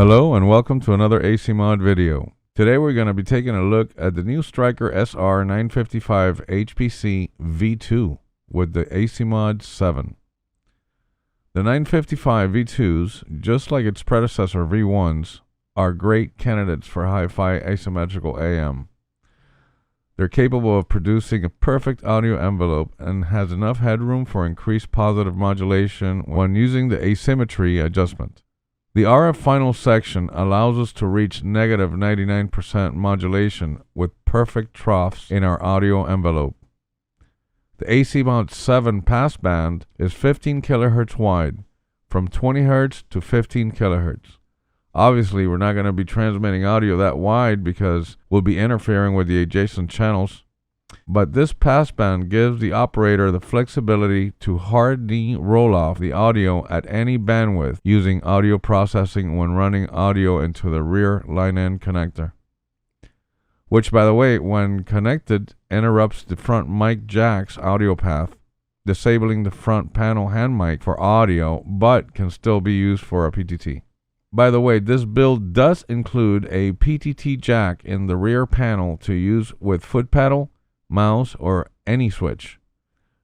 Hello and welcome to another Asymod video. Today we're going to be taking a look at the new Stryker SR-955HPC V2 with the Asymod 7. The 955 V2s, just like its predecessor V1s, are great candidates for hi-fi asymmetrical AM. They're capable of producing a perfect audio envelope and has enough headroom for increased positive modulation when using the asymmetry adjustment. The RF final section allows us to reach negative 99% modulation with perfect troughs in our audio envelope. The Asymod 7 passband is 15 kHz wide, from 20 Hz to 15 kHz. Obviously, we're not going to be transmitting audio that wide because we'll be interfering with the adjacent channels. But this passband gives the operator the flexibility to hardly roll off the audio at any bandwidth using audio processing when running audio into the rear line-end connector. Which, by the way, when connected, interrupts the front mic jack's audio path, disabling the front panel hand mic for audio, but can still be used for a PTT. By the way, this build does include a PTT jack in the rear panel to use with foot pedal, mouse, or any switch.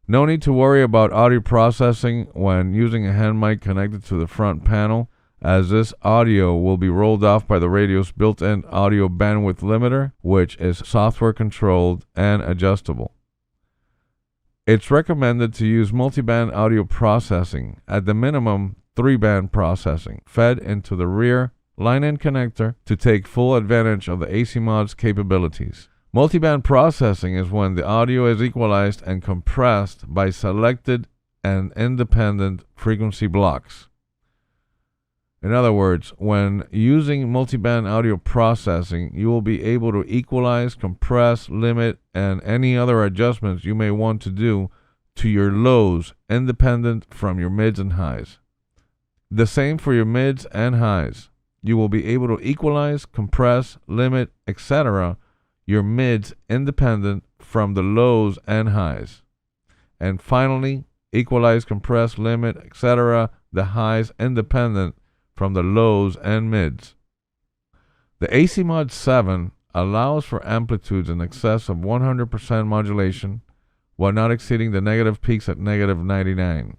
No need to worry about audio processing when using a hand mic connected to the front panel, as this audio will be rolled off by the radio's built-in audio bandwidth limiter, which is software controlled and adjustable. It's recommended to use multiband audio processing, at the minimum 3-band processing, fed into the rear line-in connector to take full advantage of the Asymod's capabilities. Multiband processing is when the audio is equalized and compressed by selected and independent frequency blocks. In other words, when using multiband audio processing, you will be able to equalize, compress, limit, and any other adjustments you may want to do to your lows independent from your mids and highs. The same for your mids and highs. You will be able to equalize, compress, limit, etc. your mids independent from the lows and highs. And finally, equalize, compress, limit, etc. the highs independent from the lows and mids. The Asymod 7 allows for amplitudes in excess of 100% modulation while not exceeding the negative peaks at negative 99.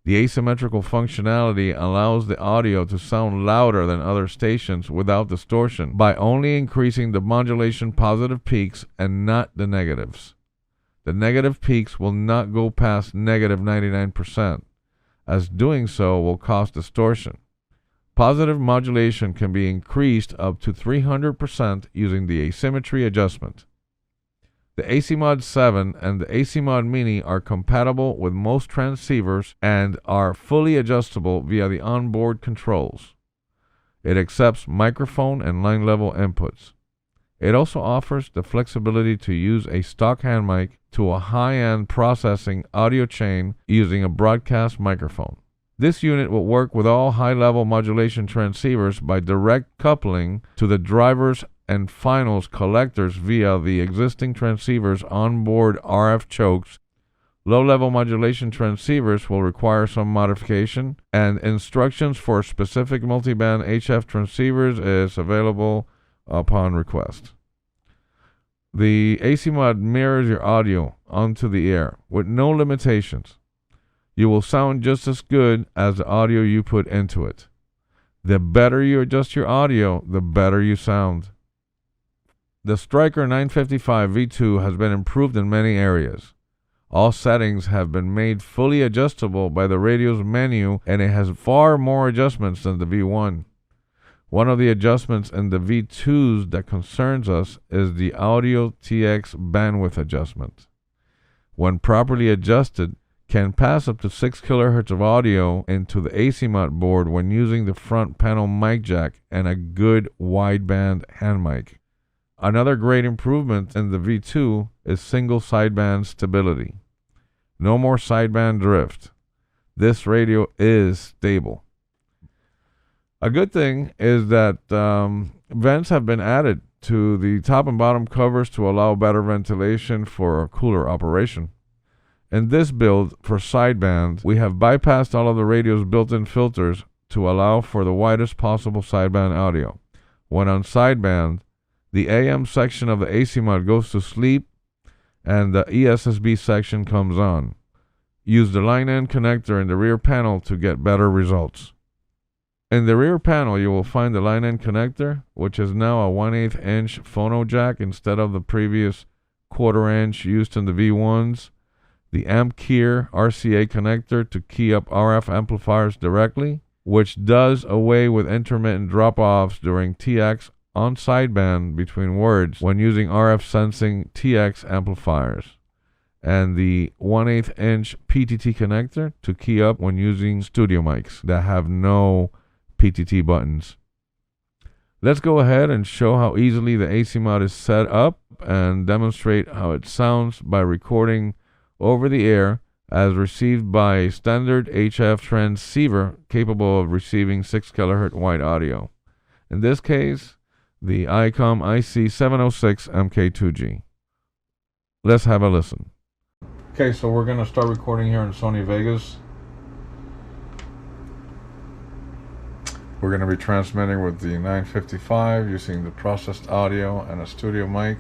The asymmetrical functionality allows the audio to sound louder than other stations without distortion by only increasing the modulation positive peaks and not the negatives. The negative peaks will not go past negative 99%, as doing so will cause distortion. Positive modulation can be increased up to 300% using the asymmetry adjustment. The Asymod 7 and the Asymod Mini are compatible with most transceivers and are fully adjustable via the onboard controls. It accepts microphone and line level inputs. It also offers the flexibility to use a stock hand mic to a high-end processing audio chain using a broadcast microphone. This unit will work with all high-level modulation transceivers by direct coupling to the drivers and finals collectors via the existing transceivers onboard RF chokes. Low-level modulation transceivers will require some modification, and instructions for specific multiband HF transceivers is available upon request. The Asymod mirrors your audio onto the air with no limitations. You will sound just as good as the audio you put into it. The better you adjust your audio, the better you sound. The Stryker 955 V2 has been improved in many areas. All settings have been made fully adjustable by the radio's menu, and it has far more adjustments than the V1. One of the adjustments in the V2s that concerns us is the audio TX bandwidth adjustment. When properly adjusted, can pass up to 6 kHz of audio into the Asymod board when using the front panel mic jack and a good wideband hand mic. Another great improvement in the V2 is single sideband stability. No more sideband drift. This radio is stable. A good thing is that vents have been added to the top and bottom covers to allow better ventilation for a cooler operation. In this build for sideband, we have bypassed all of the radio's built-in filters to allow for the widest possible sideband audio. When on sideband, the AM section of the Asymod goes to sleep and the eSSB section comes on. Use the line end connector in the rear panel to get better results. In the rear panel, you will find the line end connector, which is now a 1/8 inch phono jack instead of the previous 1/4 inch used in the V1s. The amp keyer RCA connector to key up RF amplifiers directly, which does away with intermittent drop-offs during TX on sideband between words when using RF sensing TX amplifiers. And the 1/8 inch PTT connector to key up when using studio mics that have no PTT buttons. Let's go ahead and show how easily the Asymod is set up and demonstrate how it sounds by recording over the air as received by a standard HF transceiver capable of receiving 6 kHz wide audio. In this case, the ICOM IC706 MK2G. Let's have a listen. Okay, so we're going to start recording here in Sony Vegas. We're going to be transmitting with the 955 using the processed audio and a studio mic.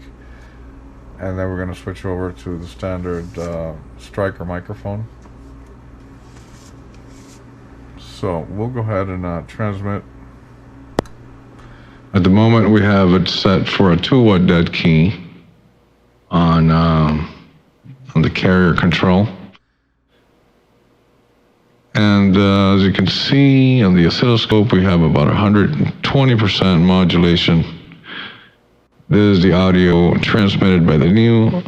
And then we're going to switch over to the standard Stryker microphone. So we'll go ahead and transmit. At the moment we have it set for a 2-watt dead key on the carrier control. And as you can see on the oscilloscope, we have about 120% modulation. This is the audio transmitted by the new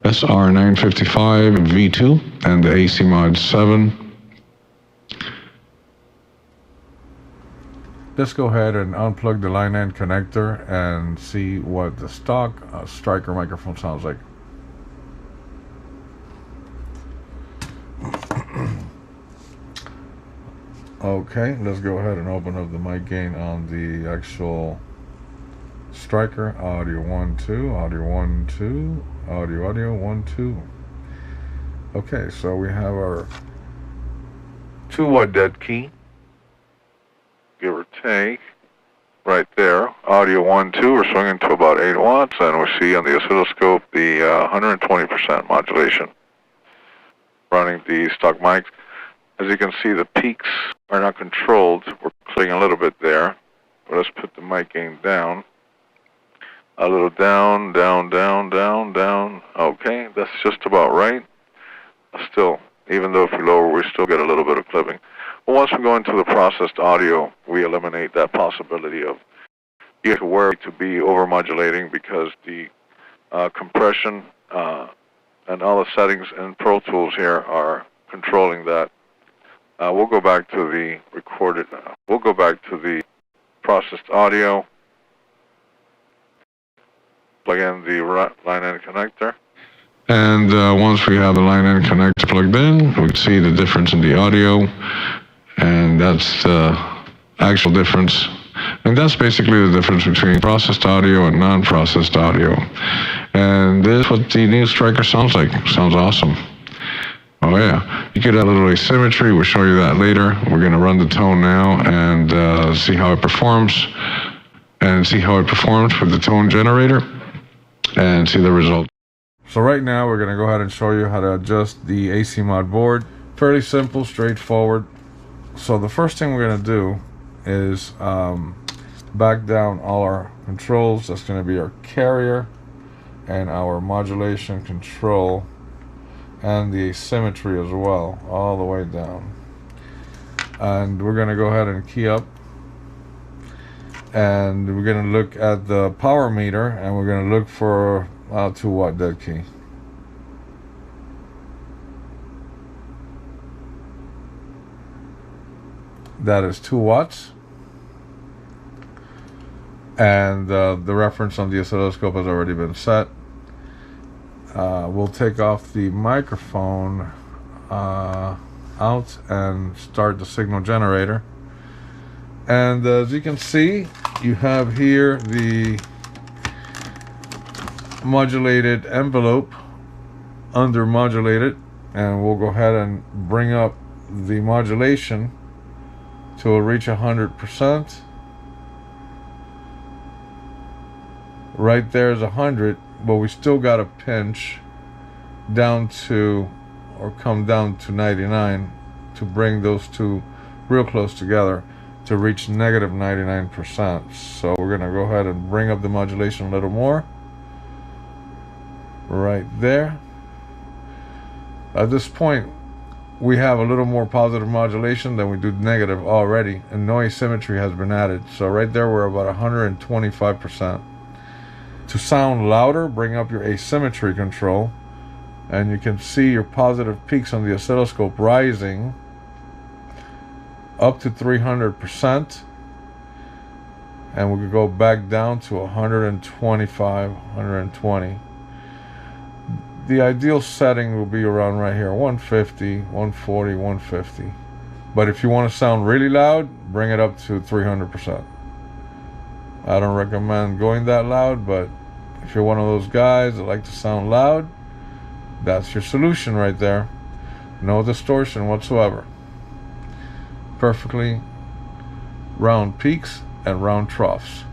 SR-955 V2 and the Asymod 7. Let's go ahead and unplug the line end connector and see what the stock Stryker microphone sounds like. Okay, let's go ahead and open up the mic gain on the actual Stryker. Audio 1 2, audio 1 2, audio 1 2. Okay, so we have our 2-watt dead key, give or take, right there. Audio 1 2, we're swinging to about 8 watts, and we see on the oscilloscope the 120% modulation running the stock mics. As you can see, the peaks are not controlled. We're clicking a little bit there. But let's put the mic gain down. A little down, down, down, down, down. Okay, that's just about right. Still, even though if we lower, we still get a little bit of clipping. But once we go into the processed audio, we eliminate that possibility of you have to worry to be overmodulating because the compression and all the settings in Pro Tools here are controlling that. We'll go back to the recorded, we'll go back to the processed audio, plug in the line end connector. And once we have the line end connector plugged in, we can see the difference in the audio, and that's the actual difference. And that's basically the difference between processed audio and non-processed audio. And this is what the new Stryker sounds like. Sounds awesome. Oh yeah, you get a little asymmetry. We'll show you that later. We're going to run the tone now and see how it performs, and see how it performs with the tone generator, and see the result. So right now we're going to go ahead and show you how to adjust the Asymod board. Fairly simple, straightforward. So the first thing we're going to do is back down all our controls. That's going to be our carrier and our modulation control, and the asymmetry as well, all the way down. And we're going to go ahead and key up, and we're going to look at the power meter, and we're going to look for 2-watt dead key. That is 2 watts, and the reference on the oscilloscope has already been set. We'll take off the microphone out and start the signal generator. And as you can see, you have here the modulated envelope under modulated, and we'll go ahead and bring up the modulation till it reach 100%. Right there is 100, but we still got to pinch down to, or come down to 99 to bring those two real close together to reach negative 99%. So we're going to go ahead and bring up the modulation a little more. Right there. At this point, we have a little more positive modulation than we do negative already, and no asymmetry has been added. So right there, we're about 125%. To sound louder, bring up your asymmetry control, and you can see your positive peaks on the oscilloscope rising up to 300%, and we could go back down to 125, 120. The ideal setting will be around right here, 150, 140, 150. But if you want to sound really loud, bring it up to 300%. I don't recommend going that loud, but if you're one of those guys that like to sound loud, that's your solution right there. No distortion whatsoever. Perfectly round peaks and round troughs.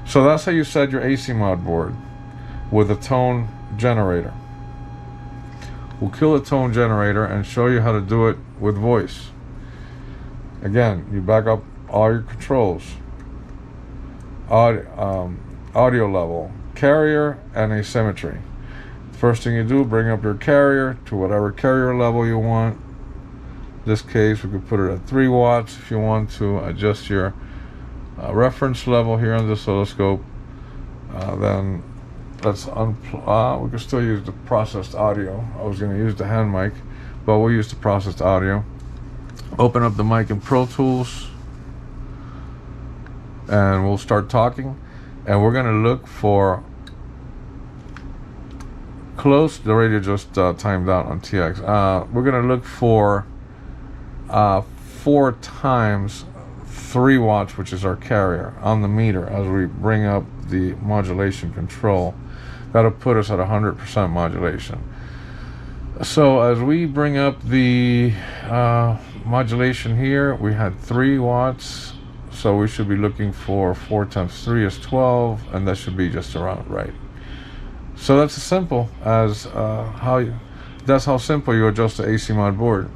So that's how you set your Asymod board with a tone generator. We'll kill the tone generator and show you how to do it with voice. Again, you back up all your controls. Audio level, carrier, and asymmetry. First thing you do, bring up your carrier to whatever carrier level you want. In this case, we could put it at 3 watts if you want to. Adjust your reference level here on the oscilloscope. Then let's unplug. We can still use the processed audio. I was going to use the hand mic, but we'll use the processed audio. Open up the mic in Pro Tools, and we'll start talking. And we're going to look for close. The radio just timed out on TX. We're going to look for 4 times 3 watts, which is our carrier, on the meter as we bring up the modulation control. That'll put us at 100% modulation. So as we bring up the modulation here, we had 3 watts. So we should be looking for 4 times 3 is 12, and that should be just around right. So that's as simple as that's how simple you adjust the Asymod board.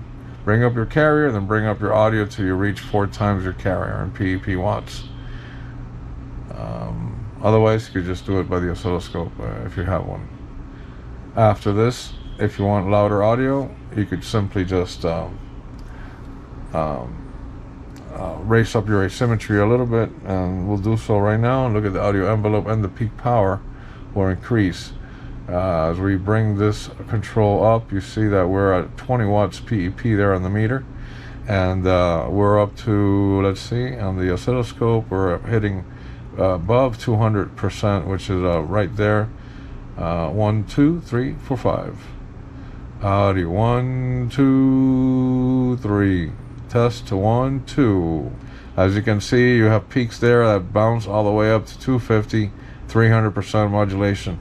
Bring up your carrier, then bring up your audio till you reach 4 times your carrier in PEP watts. Otherwise, you could just do it by the oscilloscope if you have one. After this, if you want louder audio, you could simply just raise up your asymmetry a little bit, and we'll do so right now. And look at the audio envelope, and the peak power will increase. As we bring this control up, you see that we're at 20 watts PEP there on the meter, and we're up to, let's see, on the oscilloscope, we're hitting above 200%, which is right there. 1, 2, 3, 4, 5. Audio 1, 2, 3. Test to 1, 2. As you can see, you have peaks there that bounce all the way up to 250, 300% modulation.